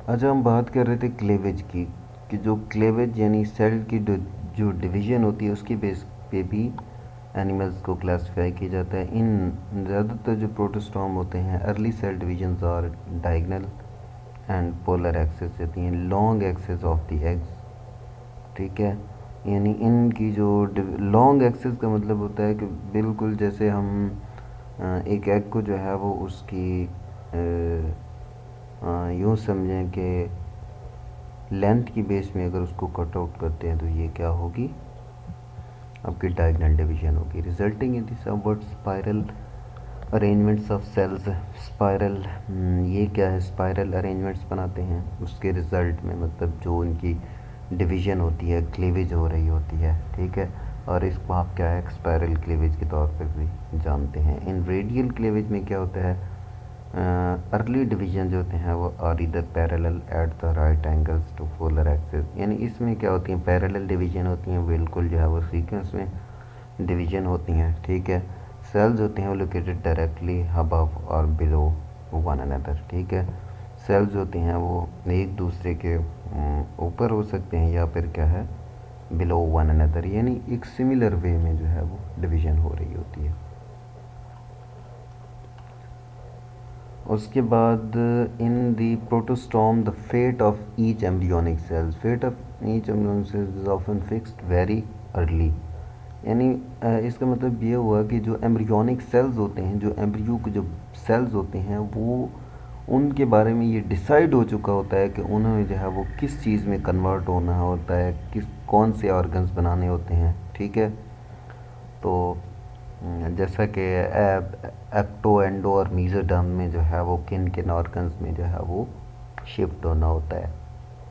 अच्छा, हम बात कर रहे थे क्लेवेज की, कि जो क्लेवेज यानी सेल की जो डिवीज़न होती है उसकी बेस पे भी एनिमल्स को क्लासिफाई किया जाता है। इन ज़्यादातर जो प्रोटोस्टॉम होते हैं अर्ली सेल डिवीजन्स और डायगनल एंड पोलर एक्सेस होती हैं, long axis of the eggs. ठीक है, यानी इनकी जो लॉन्ग एक्सेस का मतलब होता है कि बिल्कुल जैसे हम एक एग को जो है वो उसकी यूँ समझें कि लेंथ की बेस में अगर उसको कट आउट करते हैं तो ये क्या होगी, आपकी डायगनल डिवीजन होगी, resulting in this upward spiral arrangements of cells. Spiral, ये क्या है, स्पाइरल अरेंजमेंट्स बनाते हैं उसके रिज़ल्ट में, मतलब जो उनकी डिवीज़न होती है, क्लीवेज हो रही होती है। ठीक है, और इसको आप क्या है स्पाइरल क्लीवेज के तौर पर भी जानते हैं। इन रेडियल क्लीवेज में क्या होता है, अर्ली डिवीजन जो होते हैं वो आर इधर parallel at the right angles to polar axis, यानी इसमें क्या होती हैं, पैरेलल डिवीजन होती हैं, बिल्कुल जो है वो सीक्वेंस में डिवीजन होती हैं। ठीक है, सेल्स होते हैं वो लोकेटेड डायरेक्टली अबव और बिलो वन अनदर। ठीक है, सेल्स होते हैं वो एक दूसरे के ऊपर हो सकते हैं या फिर क्या है बिलो वन अनदर, यानी एक सिमिलर वे में जो है वो डिवीजन हो रही होती है। उसके बाद in the protostome the fate of each embryonic cells, fate of each embryonic cells is often fixed very early, यानी इसका मतलब ये हुआ कि जो एम्ब्रियोनिक सेल्स होते हैं, जो एम्ब्रियो के जो सेल्स होते हैं वो उनके बारे में ये डिसाइड हो चुका होता है कि उन्हें जो है वो किस चीज़ में कन्वर्ट होना होता है, किस कौन से ऑर्गन्स बनाने होते हैं। ठीक है, तो जैसा कि एक्टो एंडो और मीज़ोडर्म में जो है वो किन किन ऑर्गन्स में जो है वो शिफ्ट होना होता है,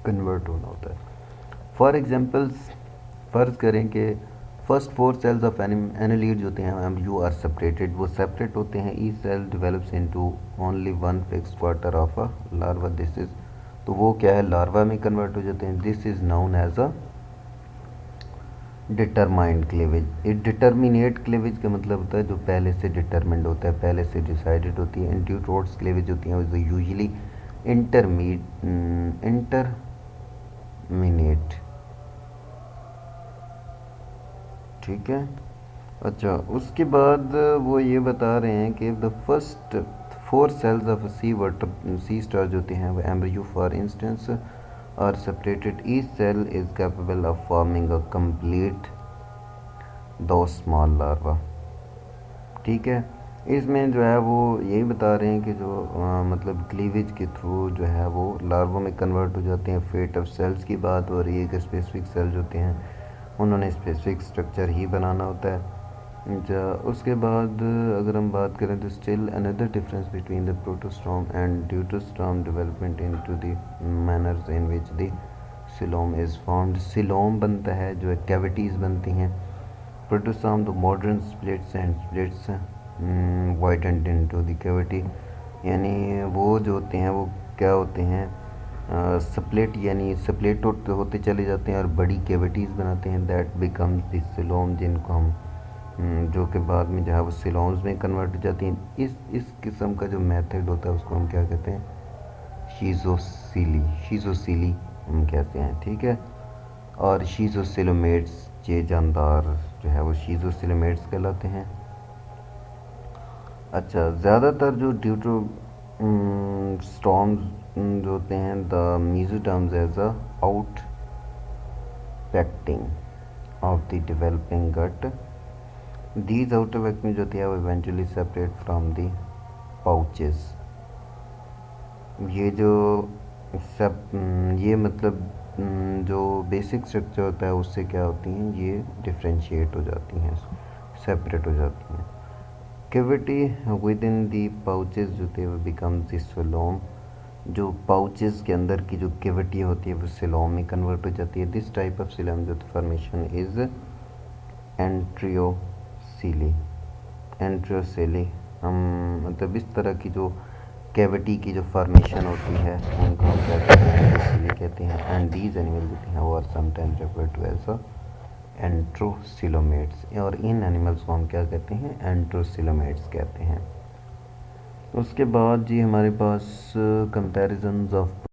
कन्वर्ट होना होता है। फॉर एग्जांपल्स फ़र्ज़ करें कि first four cells of annelid जो होते हैं एम्ब्रियो आर सेपरेटेड, वो सेपरेट होते हैं। Each cell develops into only one fixed quarter of a larva, this is, तो वो क्या है लार्वा में कन्वर्ट हो जाते हैं। This is known as a determined cleavage. ये डिटर्मिनेट क्लीवेज का मतलब होता है जो पहले से डिटरमिंड होता है, पहले से डिसाइडेड होती है। इंट्यूटोड्स क्लीवेज होती हैं वो यूजुअली इंटरमीनेट। ठीक है, अच्छा उसके बाद वो ये बता रहे हैं कि the first four cells of sea star जो होते हैं वो embryo for instance are separated, each cell is capable of forming a complete though small larva. ठीक है, इसमें जो है वो यही बता रहे हैं कि जो मतलब क्लीवेज के थ्रू जो है वो लार्वा में कन्वर्ट हो जाते हैं। फेट ऑफ सेल्स की बात हो रही है कि स्पेसिफिक सेल्स होते हैं उन्होंने स्पेसिफिक स्ट्रक्चर ही बनाना होता है। उसके बाद अगर हम बात करें तो still another difference between the protostome and deuterostome development into the manners in which the coelom is formed, coelom बनता है जो है कैविटीज़ बनती हैं। Protostome the modern splits and splits widened into the cavity, यानी वो जो होते हैं वो क्या होते हैं स्प्लिट, यानी स्प्लिट होते चले जाते हैं और बड़ी कैविटीज़ बनाते हैं। दैट बिकम्स द सिलोम, जिनको हम जो कि बाद में जो है वो सिलोम्स में कन्वर्ट हो जाती हैं। इस किस्म का जो मेथड होता है उसको हम क्या कहते हैं, शीज़ोसीली हम कहते हैं। ठीक है, और शीज़ोसिलोमेट्स, ये जानदार जो है वो शीज़ोसिलोमेट्स कहलाते हैं। अच्छा, ज़्यादातर जो ड्यूटो स्टॉर्म्स जो होते हैं the mesoderms as a outpocketing of the developing gut, these outer vacuum जो होती है वो eventually separate from the pouches. ये जो सब ये मतलब जो बेसिक स्ट्रक्चर होता है उससे क्या होती हैं, ये डिफ्रेंशिएट हो जाती हैं, सेपरेट हो जाती हैं। Cavity with in the pouches जो थे वो बिकम्स द सिलोम, जो पाउचेस के अंदर की जो कैविटी होती है वो सिलोम में कन्वर्ट हो जाती है। दिस टाइप ऑफ सिलोम जो फॉर्मेशन इज़ एंट्रियोसीली। एंट्रियोसेली हम मतलब इस तरह की जो कैविटी की जो फॉर्मेशन होती है उनको हम क्या कहते हैं, एंट्रोसीली कहते हैं। एंड दीज एनिमल होते हैं वो are sometimes referred to as a enterocoelomates, और इन एनिमल्स को हम क्या कहते हैं, एंट्रोसिलोमेट्स कहते हैं। उसके बाद जी हमारे पास कंपैरिजन्स ऑफ